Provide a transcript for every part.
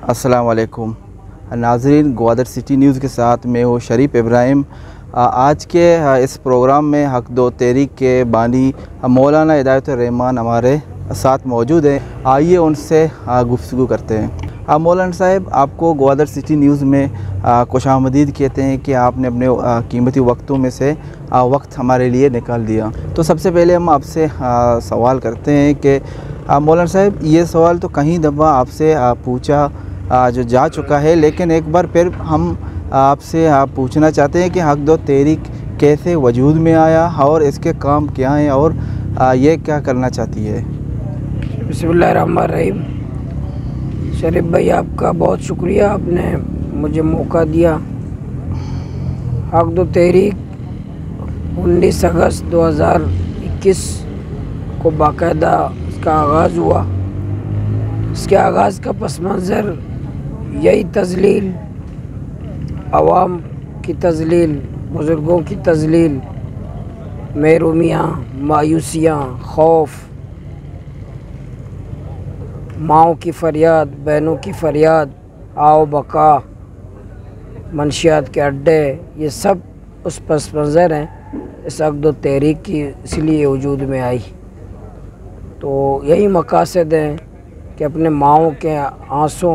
अस्सलाम वालेकुम नाज़रीन, ग्वादर सिटी न्यूज़ के साथ मैं हूँ शरीफ इब्राहिम। आज के इस प्रोग्राम में हक दो तहरीक के बानी मौलाना हिदायतुर्रहमान हमारे साथ मौजूद हैं। आइए उनसे गुफ्तगू करते हैं। मौलाना साहब, आपको ग्वादर सिटी न्यूज़ में खुशामदीद कहते हैं कि आपने अपने कीमती वक्तों में से वक्त हमारे लिए निकाल दिया। तो सबसे पहले हम आपसे सवाल करते हैं कि मौलाना साहब, ये सवाल तो कहीं दफ़ा आपसे पूछा जो जा चुका है, लेकिन एक बार फिर हम आपसे पूछना चाहते हैं कि हक दो तहरीक कैसे वजूद में आया और इसके काम क्या हैं और ये क्या करना चाहती है। बिस्मिल्लाहिर्रहमानिर्रहीम। शरीफ भाई, आपका बहुत शुक्रिया, आपने मुझे मौका दिया। हक दो तहरीक 19 अगस्त 2021 को बाकायदा इसका आगाज़ हुआ। इसके आगाज़ का पस मंज़र यही तज़लील, आवाम की तज़लील, बुज़ुर्गों की तज़लील, महरूमियाँ, मायूसियाँ, खौफ, माँओं की फ़रियाद, बहनों की फ़रियाद, आओ बका, मंशियात के अड्डे, ये सब उस पस मंज़र हैं इस हक दो तहरीक की, इसलिए वजूद में आई। तो यही मकासद हैं कि अपने माँओं के आंसू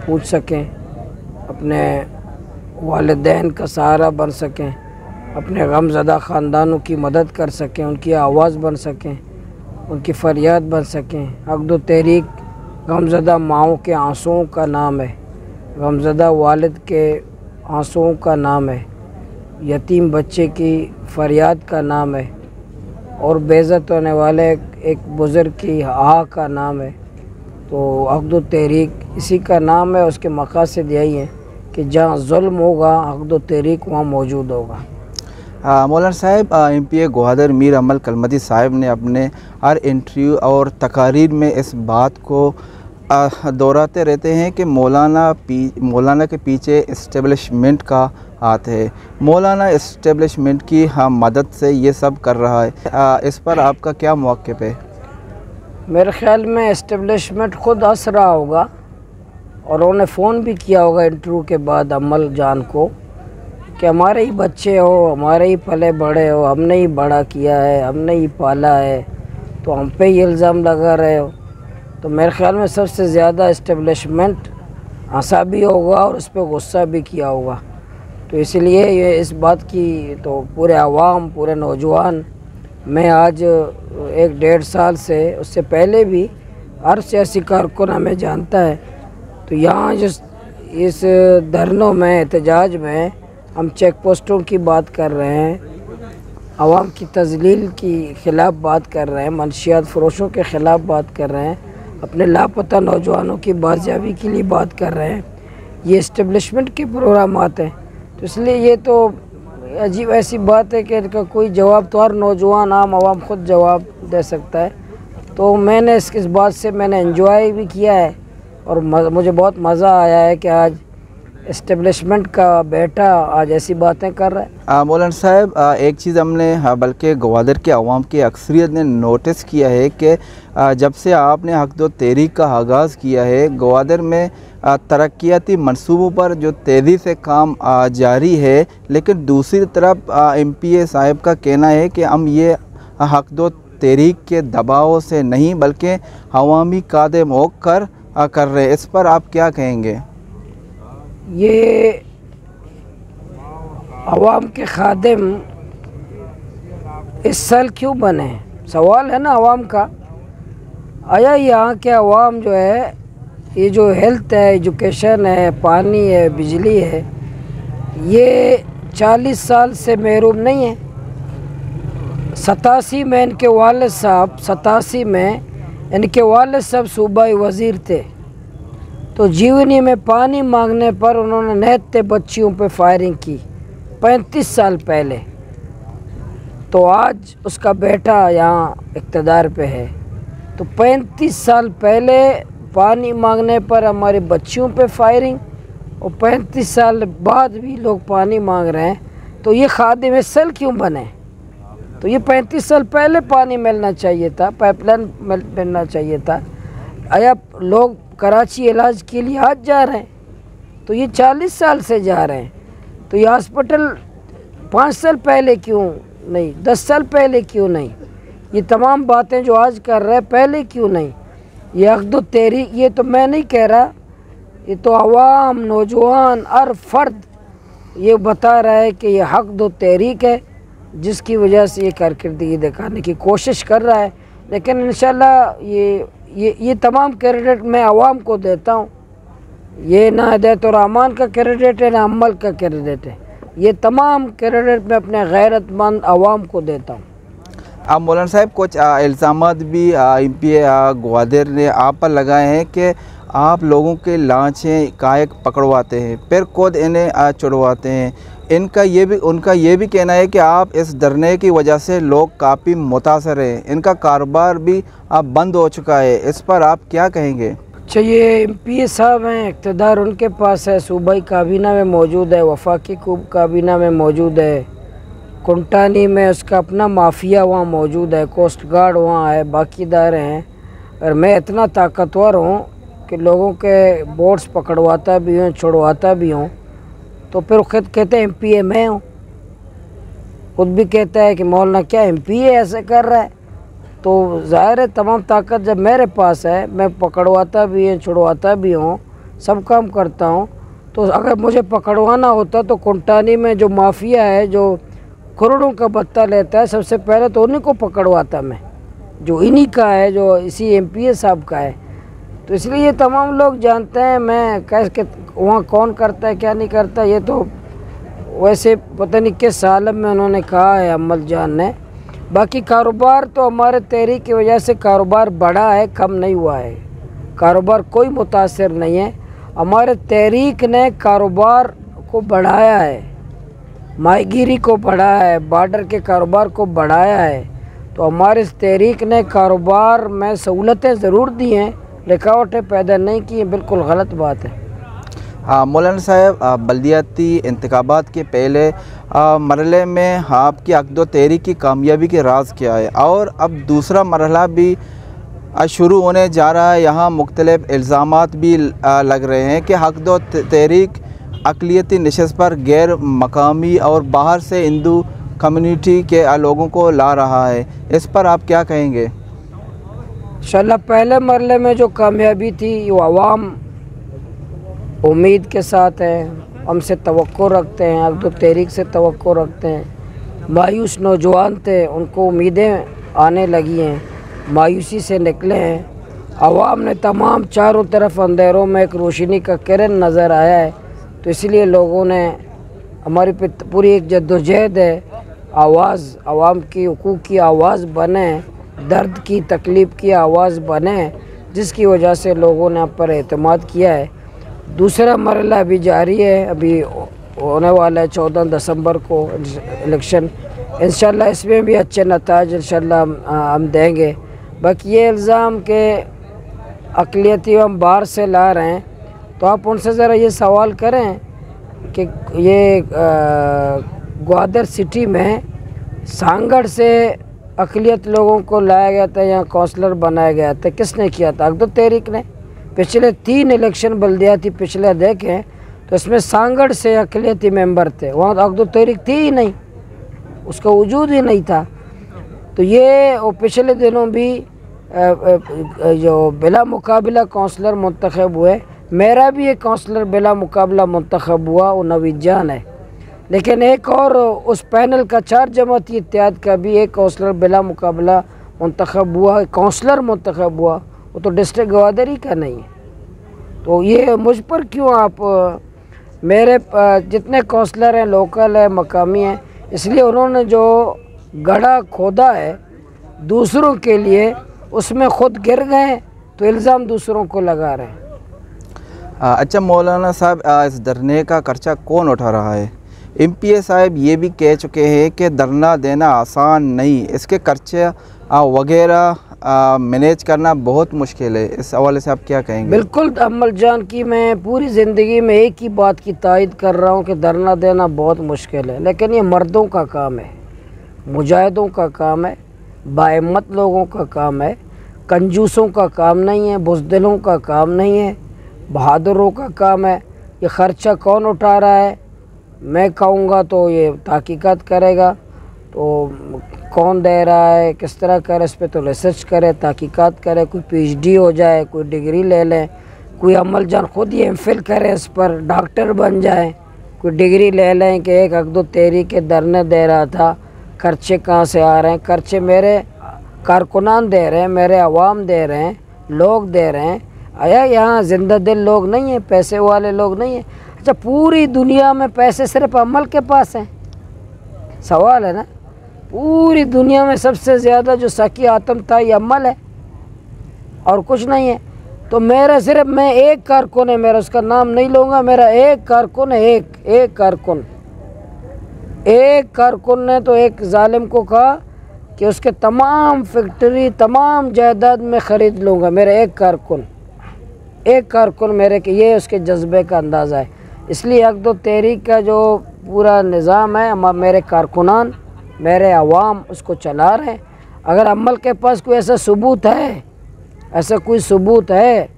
पूछ सकें, अपने वालिदैन का सहारा बन सकें, अपने गमज़दा ख़ानदानों की मदद कर सकें, उनकी आवाज़ बन सकें, उनकी फ़रियाद बन सकें। हक दो तहरीक गमज़दा माँओं के आंसुओं का नाम है, गमज़दा वालिद के आंसुओं का नाम है, यतीम बच्चे की फ़रियाद का नाम है और बेइज्जत होने वाले एक बुज़ुर्ग की आह का नाम है। तो हक दो तहरीक इसी का नाम है। उसके मकासद यही हैं कि जहाँ जुल्म होगा हक दो तहरीक वहाँ मौजूद होगा। मौलाना साहब, MP ग्वादर मीर अमल कलमदी साहब ने अपने हर इंटरव्यू और तकारीर में इस बात को दोहराते रहते हैं कि मौलाना के पीछे इस्टेब्लिशमेंट का हाथ है। मौलाना इस्टेब्लिशमेंट की मदद से ये सब कर रहा है। इस पर आपका क्या मौक़िफ़ है? मेरे ख़्याल में इस्टेब्लिशमेंट ख़ुद हंस रहा होगा और उन्होंने फ़ोन भी किया होगा इंटरव्यू के बाद अमल जान को कि हमारे ही बच्चे हो, हमारे ही पले बड़े हो, हमने ही बड़ा किया है, हमने ही पाला है, तो हम पे ही इल्ज़ाम लगा रहे हो। तो मेरे ख़्याल में सबसे ज़्यादा इस्टेब्लिशमेंट हंसा भी होगा और उस पर गुस्सा भी किया होगा। तो इसलिए ये इस बात की तो पूरे आवाम, पूरे नौजवान, मैं आज 1-1.5 साल से, उससे पहले भी हर सियासी कारकुन हमें जानता है। तो यहाँ इस धरनों में, एहतजाज में हम चेक पोस्टों की बात कर रहे हैं, आवाम की तज़लील की ख़िलाफ़ बात कर रहे हैं, मंशियात फ़रोशों के ख़िलाफ़ बात कर रहे हैं, अपने लापता नौजवानों की बाजियाबी के लिए बात कर रहे हैं। ये इस्टेब्लिशमेंट के प्रोग्राम आते हैं। तो इसलिए ये तो अजीब ऐसी बात है कि इनका कोई जवाब तो हर नौजवान, आम आवाम ख़ुद जवाब दे सकता है। तो मैंने इस बात से मैंने एंजॉय भी किया है और मुझे बहुत मज़ा आया है कि आज इस्टेब्लिशमेंट का बेटा आज ऐसी बातें कर रहा है। मौलाना साहब, एक चीज़ हमने बल्कि ग्वादर के अवाम की अक्सरियत ने नोटिस किया है कि जब से आपने हक दो तहरीक का आगाज़ किया है, ग्वादर में तरक्याती मंसूबों पर जो तेज़ी से काम जारी है, लेकिन दूसरी तरफ MP साहब का कहना है कि हम ये हक दो तहरीक के दबाव से नहीं बल्कि अवामी कादम होकर कर रहे हैं। इस पर आप क्या कहेंगे? ये अवाम के खादिम इस साल क्यों बने, सवाल है ना अवाम का। आया यहाँ के अवाम जो है, ये जो हेल्थ है, एजुकेशन है, पानी है, बिजली है, ये 40 साल से महरूम नहीं है। 87 में इनके वालिद साहब 87 में इनके वालिद साहब सूबाई वज़ीर थे। तो जीवनी में पानी मांगने पर उन्होंने नहते बच्चियों पे फायरिंग की 35 साल पहले। तो आज उसका बेटा यहाँ इक़्तिदार पे है। तो 35 साल पहले पानी मांगने पर हमारी बच्चियों पे फायरिंग और 35 साल बाद भी लोग पानी मांग रहे हैं। तो ये खादिम सल क्यों बने? तो ये 35 साल पहले पानी मिलना चाहिए था, पाइपलाइन मिलना चाहिए था। आया लोग कराची इलाज के लिए आज जा रहे हैं, तो ये 40 साल से जा रहे हैं। तो ये हॉस्पिटल 5 साल पहले क्यों नहीं, 10 साल पहले क्यों नहीं? ये तमाम बातें जो आज कर रहे हैं पहले क्यों नहीं? ये अक़्द तहरीक, ये तो मैं नहीं कह रहा, ये तो अवाम, नौजवान, हर फर्द ये बता रहा है कि ये हक़ दो तहरीक है, जिसकी वजह से ये कारकर्दगी दिखाने की कोशिश कर रहा है। लेकिन इंशाल्लाह ये तमाम क्रेडिट मैं अवाम को देता हूँ। ये ना हिदायतुर्रहमान का क्रेडिट है ना अमल का क्रेडिट है, ये तमाम क्रेडिट मैं अपने गैरतमंद अवाम को देता हूँ। अब मौलाना साहब कुछ इल्ज़ामात भी MPA ग्वादर ने आप पर लगाए हैं कि आप लोगों के लांचें कायक पकड़वाते हैं, फिर खुद इन्हें छुड़वाते हैं। उनका ये भी कहना है कि आप इस धरने की वजह से लोग काफ़ी मुतासर हैं, इनका कारोबार भी अब बंद हो चुका है। इस पर आप क्या कहेंगे? अच्छा, ये MPA साहब हैं, इक़्तिदार उनके पास है, सूबाई काबीना में मौजूद है, वफाकी काबीना में मौजूद है, कुंटानी में उसका अपना माफिया वहाँ मौजूद है, कोस्ट गार्ड वहाँ है, बाकी इदारे हैं। और मैं इतना ताकतवर हूँ कि लोगों के बोट्स पकड़वाता भी हूँ, छुड़वाता भी हूँ। तो फिर खुद कहते हैं MPA मैं हूँ, खुद भी कहता है कि मौलाना क्या MPA ऐसे कर रहा है। तो ज़ाहिर है तमाम ताकत जब मेरे पास है, मैं पकड़वाता भी हूँ, छुड़वाता भी हूँ, सब काम करता हूँ। तो अगर मुझे पकड़वाना होता तो कुंटानी में जो माफिया है, जो करोड़ों का बत्ता लेता है, सबसे पहले तो उन्हीं को पकड़वाता मैं, जो इन्हीं का है, जो इसी MPA साहब का है। तो इसलिए ये तमाम लोग जानते हैं मैं कैसे वहाँ कौन करता है क्या नहीं करता। ये तो वैसे पता नहीं किस आलम में उन्होंने कहा है अमल जान ने। बाकी कारोबार तो हमारे तहरीक की वजह से कारोबार बढ़ा है, कम नहीं हुआ है। कारोबार कोई मुतासिर नहीं है, हमारे तहरीक ने कारोबार को बढ़ाया है, माहीगीरी को बढ़ाया है, बॉर्डर के कारोबार को बढ़ाया है। तो हमारे इस तहरीक ने कारोबार में सहूलतें ज़रूर दी हैं, रुकावटें पैदा नहीं की हैं, बिल्कुल गलत बात है। मौलाना साहब, बल्दियाती इंतखाबात के पहले मरहले में आपकी अक़्द तहरीक की कामयाबी के राज क्या है, और अब दूसरा मरहला भी शुरू होने जा रहा है। यहाँ मुख्तलिफ इल्ज़ामात भी लग रहे हैं कि अक़्द तहरीक अक़लियती नशस्त पर गैर मकामी और बाहर से हिंदू कम्युनिटी के लोगों को ला रहा है। इस पर आप क्या कहेंगे? इंशाल्लाह पहले मरहले में जो कामयाबी थी वो अवाम उम्मीद के साथ है, हमसे तवक्को रखते हैं, अक़्द तहरीक से तवक्को रखते हैं। मायूस नौजवान थे, उनको उम्मीदें आने लगी हैं, मायूसी से निकले हैं। अवाम ने तमाम चारों तरफ अंधेरों में एक रोशनी का किरण नज़र आया है। तो इसलिए लोगों ने हमारी पूरी एक जद्दोजहद है, आवाज़ अवाम की हुकूक़ की आवाज़ बने, दर्द की तकलीफ़ की आवाज़ बने, जिसकी वजह से लोगों ने आप पर एतमाद किया है। दूसरा मरहला अभी जारी है, अभी होने वाला है 14 दिसंबर को इलेक्शन। इंशाल्लाह इसमें भी अच्छे नताज इंशाल्लाह हम देंगे। बाकी ये इल्ज़ाम के अक़लियती हम बाहर से ला रहे हैं, तो आप उनसे ज़रा ये सवाल करें कि ये ग्वादर सिटी में सांगड़ से अक़लियत लोगों को लाया गया था, यहाँ काउंसलर बनाया गया था, किसने किया था? अक़्द तहरीक ने। पिछले 3 इलेक्शन बल्दियाती पिछले देखें तो इसमें सांगड़ से अक़लियती मेंबर थे, वहाँ अक़्द तहरीक थी ही नहीं, उसका वजूद ही नहीं था। तो ये वो पिछले दिनों भी जो बिला मुकाबला काउंसलर मुंतखब हुए, मेरा भी एक काउंसलर बिला मुकाबला मुंतखब हुआ, वो नवीद जान है। लेकिन एक और उस पैनल का 4 जमाती इत्तेहाद का भी एक काउंसलर बिला मुकाबला मुंतखब हुआ, काउंसलर मुंतखब हुआ, वो तो डिस्ट्रिक्ट ग्वादर ही का नहीं है। तो ये मुझ पर क्यों आप, मेरे जितने काउंसलर हैं लोकल है, मकामी हैं, इसलिए उन्होंने जो गड्ढा खोदा है दूसरों के लिए, उसमें ख़ुद गिर गए, तो इल्ज़ाम दूसरों को लगा रहे हैं। अच्छा मौलाना साहब, इस धरने का खर्चा कौन उठा रहा है? MPA साहब ये भी कह चुके हैं कि धरना देना आसान नहीं, इसके खर्चे वगैरह मैनेज करना बहुत मुश्किल है। इस हवाले से आप क्या कहेंगे? बिल्कुल अमल जान की मैं पूरी ज़िंदगी में एक ही बात की तायद कर रहा हूँ कि धरना देना बहुत मुश्किल है, लेकिन ये मर्दों का काम है, मुजाहिदों का काम है, बाहिम्मत लोगों का काम है। कंजूसों का काम नहीं है, बुज़दिलों का काम नहीं है, बहादुरों का काम है। ये ख़र्चा कौन उठा रहा है? मैं कहूँगा तो ये तहकीकात करेगा, तो कौन दे रहा है, किस तरह करे, इस पर तो रिसर्च करे, तहकीकात करे, कोई PhD हो जाए, कोई डिग्री ले लें, कोई अमल जान खुद ही MPhil करे, इस पर डॉक्टर बन जाए, कोई डिग्री ले लें कि एक अक़दो तहरीक के धरने दे रहा था, खर्चे कहाँ से आ रहे हैं? खर्चे मेरे कारकुनान दे रहे हैं, मेरे अवाम दे रहे हैं, लोग दे रहे हैं। आया यहाँ जिंदा दिल लोग नहीं हैं, पैसे वाले लोग नहीं हैं। अच्छा, पूरी दुनिया में पैसे सिर्फ अमल के पास हैं? सवाल है ना। पूरी दुनिया में सबसे ज़्यादा जो सकी आतम था ये अमल है और कुछ नहीं है। तो मेरा सिर्फ, मैं एक कारकुन है, मेरा उसका नाम नहीं लूँगा, मेरा एक कारकुन है, एक कारकुन ने तो एक जालिम को कहा कि उसके तमाम फैक्ट्री, तमाम जायदाद में ख़रीद लूँगा। मेरा एक कारकुन मेरे के, ये उसके जज्बे का अंदाज़ा है। इसलिए अक़दो तहरीक का जो पूरा निज़ाम है, मेरे कारकुनान, मेरे अवाम उसको चला रहे हैं। अगर अमल के पास कोई ऐसा सबूत है, ऐसा कोई सबूत है,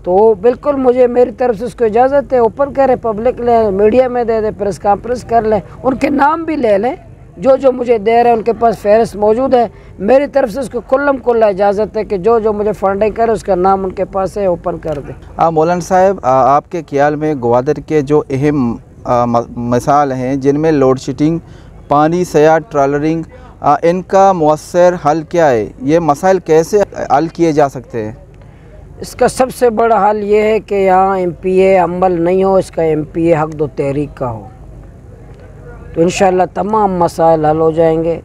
तो बिल्कुल मुझे, मेरी तरफ से उसको इजाज़त है, ओपन करे, पब्लिक ले, मीडिया में दे दे, प्रेस कॉन्फ्रेंस कर लें, उनके नाम भी ले लें, जो मुझे दे रहे हैं उनके पास फहरिस्त मौजूद है। मेरी तरफ से उसको कुल्लम कुल्ला इजाज़त है कि जो मुझे फंडिंग करे उसका नाम उनके पास है, ओपन कर दे। मौलाना साहब, आपके ख्याल में ग्वादर के जो अहम मसाइल हैं जिनमें लोड शेडिंग, पानी, सयाह, ट्रॉलरिंग, इनका मौसर हल क्या है? ये मसाइल कैसे हल किए जा सकते हैं? इसका सबसे बड़ा हल ये है कि यहाँ MPA अमल नहीं हो, इसका MPA हक़दो तहरीक का हो, तो इंशाअल्लाह तमाम मसाइल हल हो जाएंगे।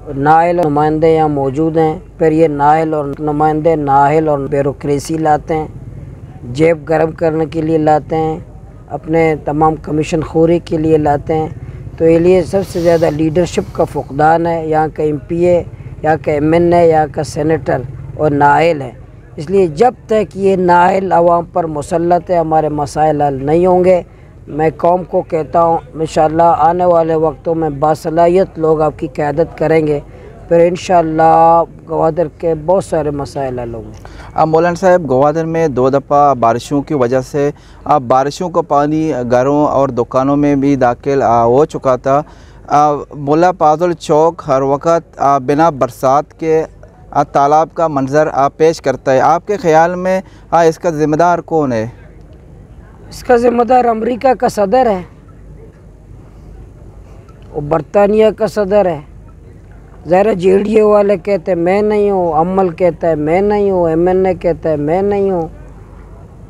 नाइल और नुमाइंदे यहाँ मौजूद हैं, फिर ये नाइल और नुमाइंदे नाहिल और ब्यूरोक्रेसी लाते हैं, जेब गर्म करने के लिए लाते हैं, अपने तमाम कमीशन खोरी के लिए लाते हैं। तो ये लिए सबसे ज़्यादा लीडरशिप का फुकदान है यहाँ का MPA, यहाँ का MNA, यहाँ का सेनेटर और नाइल है। इसलिए जब तक ये नाइल अवाम पर मुसल्लत है, हमारे मसाइल हल नहीं होंगे। मैं कौम को कहता हूँ, इंशाअल्लाह आने वाले वक्तों में बासलाहियत लोग आपकी क़यादत करेंगे, फिर इंशाअल्लाह ग्वादर के बहुत सारे मसाइल हल होंगे। मौलाना साहब, ग्वादर में 2 दफ़ा बारिशों की वजह से बारिशों का पानी घरों और दुकानों में भी दाखिल हो चुका था। मुल्ला पाजुल चौक हर वक्त बिना बरसात के तालाब का मंजर पेश करता है। आपके ख़्याल में इसका ज़िम्मेदार कौन है? इसका ज़िम्मेदार अमेरिका का सदर है, वो बरतानिया का सदर है। ज़रा JDA वाले कहते हैं मैं नहीं हूँ, अमल कहता है मैं नहीं हूँ, MNA कहता है मैं नहीं हूँ,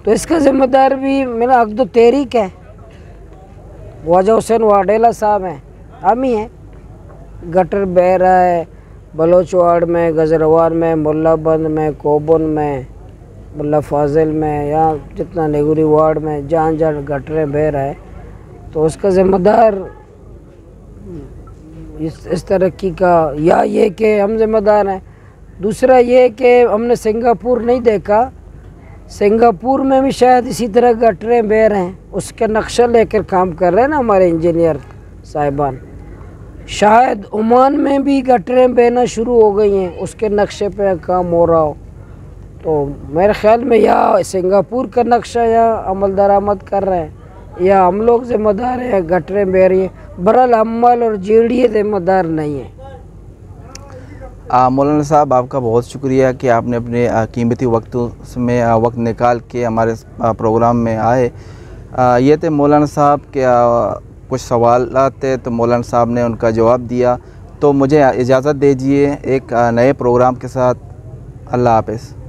तो इसका ज़िम्मेदार भी मेरा अक़दो तहरीक है। ख्वाजा हुसैन वाडेला साहब हैं, हम ही हैं। गटर बह रहा है बलोचवाड़ में, गजरवार में, मुल्लाबंद में, कोबन में, मुल्ला फाजिल में, या जितना नेगुरी वार्ड में जहाँ जहाँ गटरें बह रहा है, तो उसका ज़िम्मेदार इस तरक्की का, या ये कि हम ज़िम्मेदार हैं। दूसरा ये कि हमने सिंगापुर नहीं देखा, सिंगापुर में भी शायद इसी तरह गटरें बह रहे हैं, उसका नक्शा लेकर काम कर रहे हैं ना हमारे इंजीनियर साहिबान। शायद ओमान में भी गटरें बहना शुरू हो गई हैं, उसके नक्शे पे काम हो रहा हो। तो मेरे ख़्याल में या सिंगापुर का नक्शा या अमल दरामद कर रहे हैं, या हम लोग ज़िम्मेदार हैं, गटरें बह रही हैं। बहरहाल अमल और JDA ज़िम्मेदार नहीं है। मौलाना साहब, आपका बहुत शुक्रिया कि आपने अपने कीमती वक्तों में वक्त निकाल के हमारे प्रोग्राम में आए। ये थे मौलाना साहब के कुछ सवाल थे, तो मौलाना साहब ने उनका जवाब दिया। तो मुझे इजाज़त दीजिए एक नए प्रोग्राम के साथ। अल्लाह हाफ़िज़।